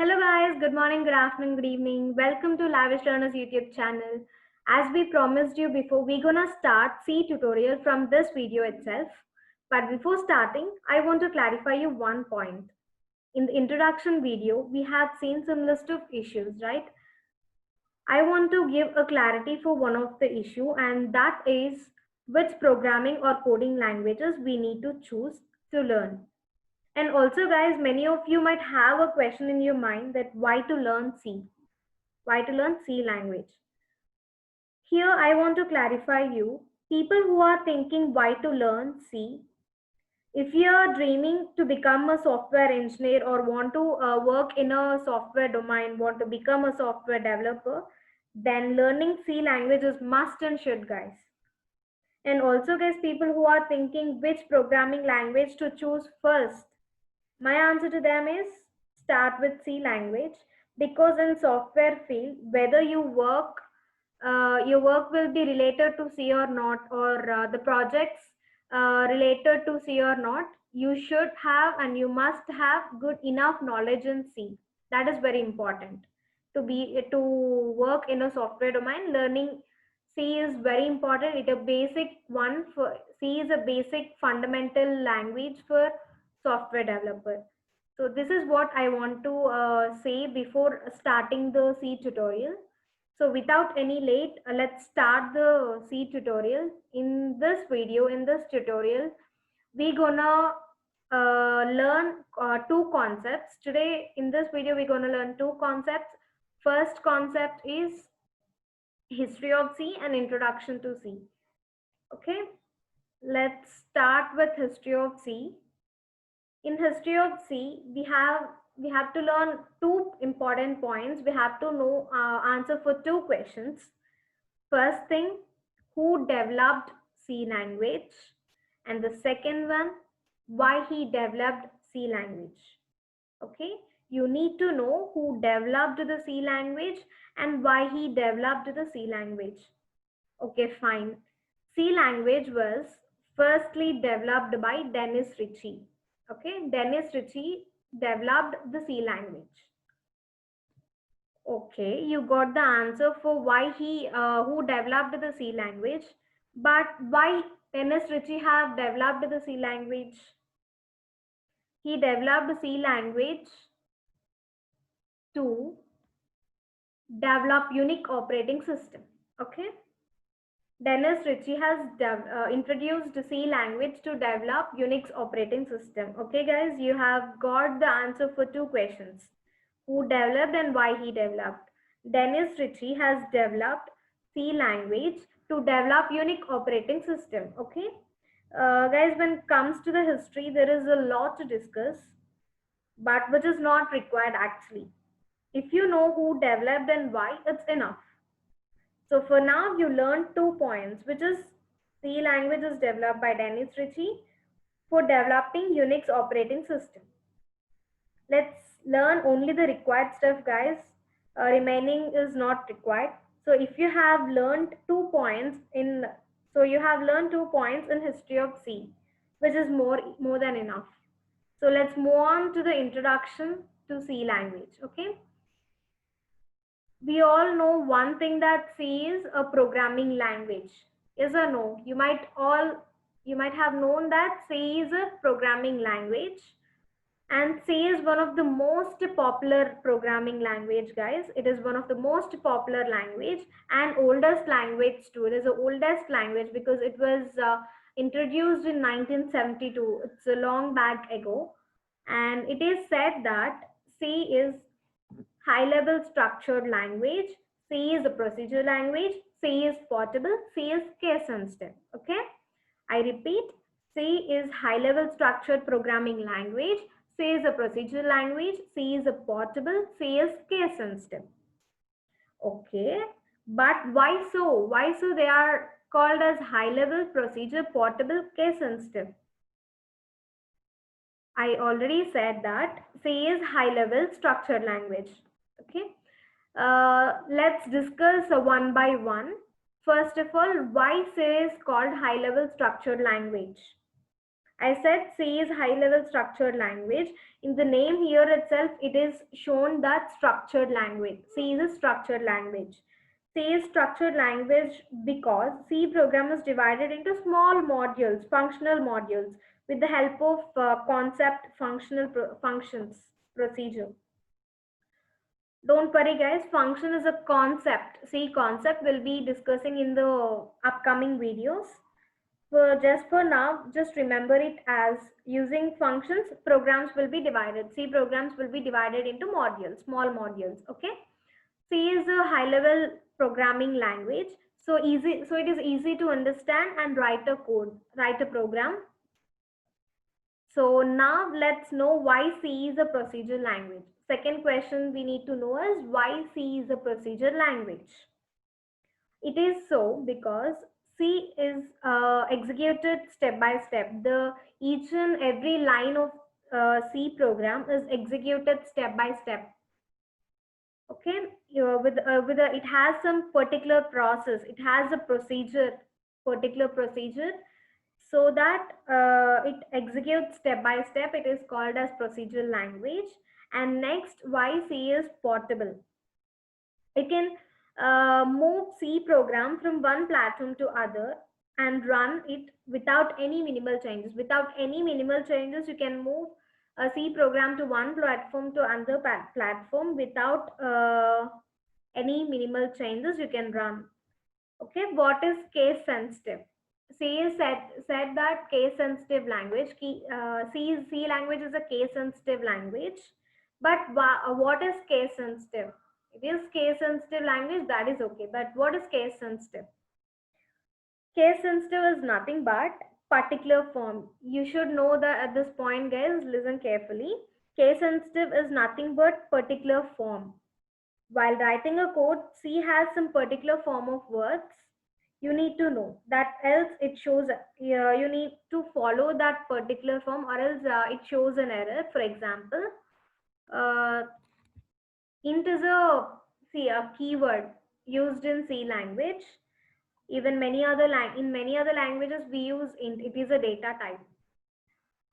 Hello guys, good morning, good afternoon, good evening. Welcome to Lavish Learners YouTube channel. As we promised you before, we're gonna start C tutorial from this video itself. But before starting, I want to clarify you one point. In the introduction video, we have seen some list of issues, right? I want to give a clarity for one of the issue, and that is which programming or coding languages we need to choose to learn. And also, guys, many of you might have a question in your mind that why to learn C? Why to learn C language? Here, I want to clarify you. People who are thinking why to learn C, if you are dreaming to become a software engineer or want to work in a software domain, want to become a software developer, then learning C language is must and should, guys. And also, guys, people who are thinking which programming language to choose first, my answer to them is start with C language, because in software field, whether your work will be related to C or not, or the projects related to C or not, you should have and you must have good enough knowledge in C. That is very important to work in a software domain. Learning C is very important. It a basic one for C is a basic fundamental language for software developer. So this is what I want to say before starting the C tutorial. So without any late, let's start the C tutorial. In this video, in this tutorial, we're gonna learn two concepts. Today, in this video, we're gonna learn two concepts. First concept is history of C and introduction to C. Okay, let's start with history of C. In history of C, we have to learn two important points. We have to know answer for two questions. First thing, who developed C language, and the second one, why he developed C language. Okay, you need to know who developed the C language and why he developed the C language. Okay, fine. C language was firstly developed by Dennis Ritchie. Okay, Dennis Ritchie developed the C language. Okay, you got the answer for why who developed the C language, but why Dennis Ritchie have developed the C language? He developed C language to develop unique operating system. Okay, Dennis Ritchie has introduced C language to develop Unix operating system. Okay, guys, you have got the answer for two questions. Who developed and why he developed. Dennis Ritchie has developed C language to develop Unix operating system. Okay, guys, when it comes to the history, there is a lot to discuss, but which is not required actually. If you know who developed and why, it's enough. So for now, you learned 2 points, which is C language is developed by Dennis Ritchie for developing Unix operating system. Let's learn only the required stuff, guys. Remaining is not required. So if you have learned 2 points you have learned 2 points in history of C, which is more than enough. So let's move on to the introduction to C language. Okay. We all know one thing, that C is a programming language. Yes or no? You might have known that C is a programming language, and C is one of the most popular programming language, guys. It is one of the most popular language and oldest language too. It is the oldest language because it was introduced in 1972. It's a long back ago, and it is said that C is high level structured language. C is a procedure language. C is portable. C is case sensitive. Okay. I repeat, C is high level structured programming language. C is a procedure language. C is a portable. C is case sensitive. Okay. But why so? Why so they are called as high level, procedure, portable, case sensitive? I already said that C is high level structured language. Okay. Let's discuss one by one. First of all, why C is called high level structured language? I said C is high level structured language. In the name here itself, it is shown that structured language. C is a structured language. C is structured language because C program is divided into small modules, functional modules, with the help of concept functions procedure. Don't worry guys, function is a concept. C concept will be discussing in the upcoming videos. Just for now, just remember it as using functions, programs will be divided. C programs will be divided into modules, small modules. Okay. C is a high level programming language. So it is easy to understand and write a code, write a program. So now let's know why C is a procedure language. Second question we need to know is why C is a procedure language. It is so because C is executed step by step. The each and every line of C program is executed step by step. Okay, it has some particular process. It has a procedure, particular procedure, so that it executes step by step. It is called as procedural language. And next, why C is portable. It can move C program from one platform to other and run it without any minimal changes. Without any minimal changes, you can move a C program to one platform to another platform without any minimal changes. You can run. Okay, what is case sensitive? C said that case sensitive language. C language is a case sensitive language. But what is case sensitive? It is case sensitive language, that is okay. But what is case sensitive? Case sensitive is nothing but particular form. You should know that at this point, guys, listen carefully. Case sensitive is nothing but particular form. While writing a code, C has some particular form of words. You need to know that, else it shows you need to follow that particular form, or else it shows an error. For example, uh, int is a keyword used in C language. Even in many other languages we use int. It is a data type.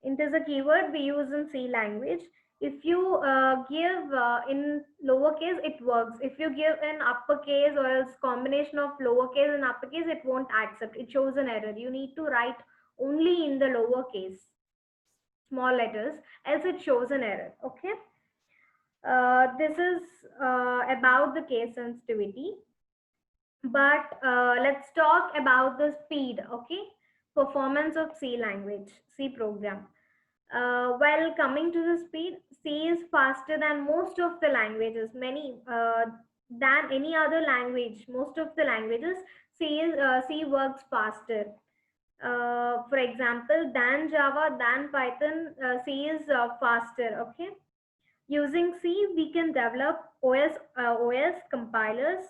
Int is a keyword we use in C language. If you give in lowercase, it works. If you give in uppercase or else combination of lowercase and uppercase, it won't accept. It shows an error. You need to write only in the lowercase, small letters, else it shows an error. Okay. This is about the case sensitivity. But let's talk about the speed. Okay. Performance of C language, C program. While coming to the speed, C is faster than most of the languages, than any other language. Most of the languages, C works faster. For example, than Java, than Python, C is faster. Okay, using C, we can develop OS compilers,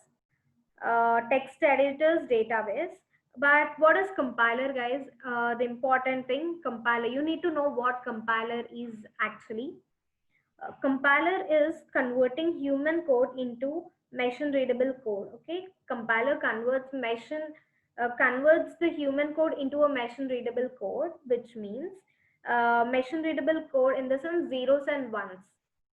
text editors, database. But what is compiler, guys? The important thing, compiler. You need to know what compiler is actually. Compiler is converting human code into machine readable code. Okay, compiler converts the human code into a machine readable code, which means machine readable code in the sense zeros and ones.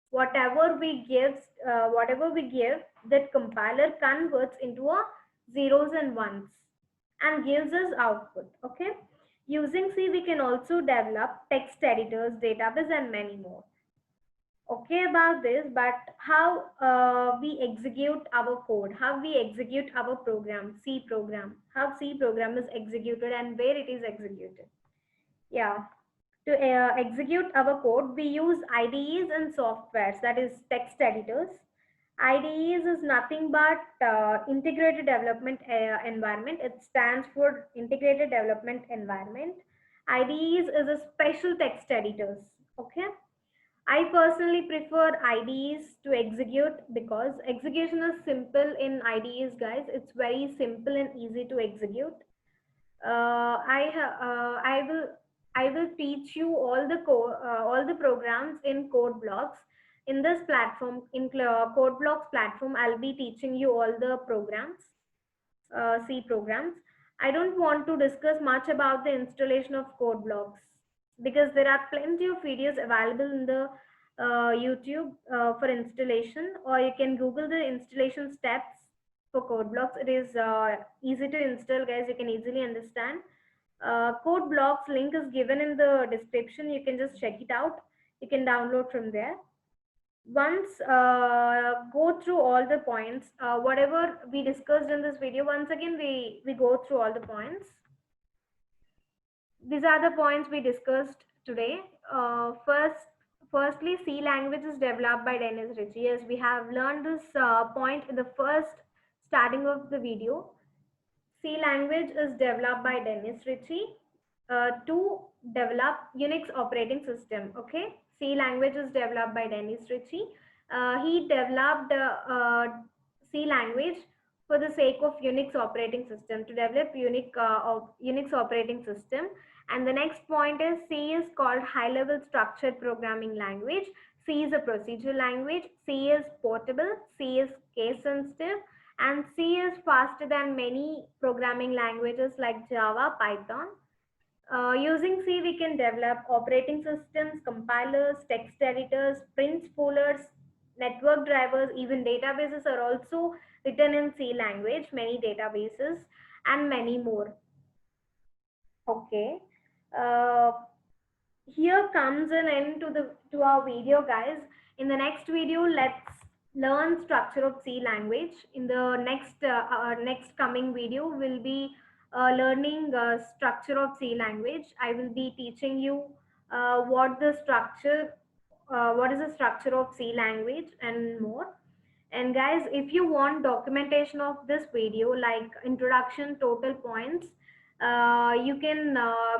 Whatever we give, that compiler converts into a zeros and ones and gives us output. Okay, using C we can also develop text editors, database, and many more. Okay about this, but how we execute our code, how we execute our program, C program, how C program is executed and where it is executed. Yeah, to execute our code, we use IDEs and softwares, that is text editors. IDEs is nothing but integrated development environment. It stands for integrated development environment. IDEs is a special text editors. Okay. I personally prefer IDEs to execute because execution is simple in IDEs, guys. It's very simple and easy to execute. I will teach you all the programs in code blocks. In this platform, in code blocks platform, I'll be teaching you all the programs, C programs. I don't want to discuss much about the installation of code blocks. because there are plenty of videos available in the YouTube for installation, or you can Google the installation steps for code blocks. It is easy to install, guys. You can easily understand. Code blocks link is given in the description. You can just check it out. You can download from there. Once go through all the points, whatever we discussed in this video. Once again, we go through all the points. These are the points we discussed today. Firstly, C language is developed by Dennis Ritchie. Yes, we have learned this point in the first starting of the video. C language is developed by Dennis Ritchie to develop Unix operating system. Okay, C language is developed by Dennis Ritchie. He developed C language for the sake of Unix operating system, to develop Unix operating system. And the next point is C is called high level structured programming language. C is a procedural language. C is portable. C is case sensitive. And C is faster than many programming languages like Java, Python. Using C, we can develop operating systems, compilers, text editors, print spoolers, network drivers, even databases are also written in C language, many databases, and many more. Okay. Uh, Here comes an end to our video, guys. In the next video, let's learn structure of C language. In the next coming video, we'll be learning structure of C language. I will be teaching you what what is the structure of C language and more. And guys, if you want documentation of this video, like introduction, total points, you can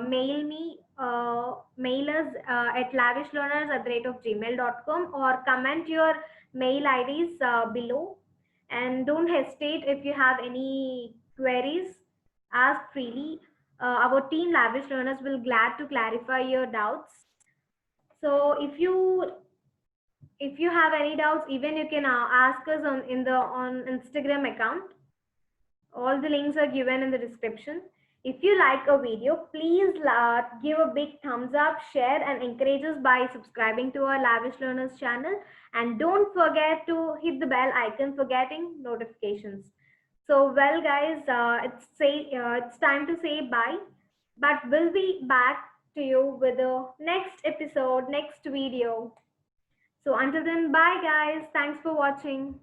mail us at lavishlearners@gmail.com, or comment your mail IDs below. And don't hesitate if you have any queries, ask freely. Our team Lavish Learners will glad to clarify your doubts. So if you have any doubts, even you can ask us on Instagram account. All the links are given in the description. If you like a video, please give a big thumbs up, share, and encourage us by subscribing to our Lavish Learners channel. And don't forget to hit the bell icon for getting notifications. So, well, guys, it's time to say bye, but we'll be back to you with the next episode, next video. So until then, bye guys. Thanks for watching.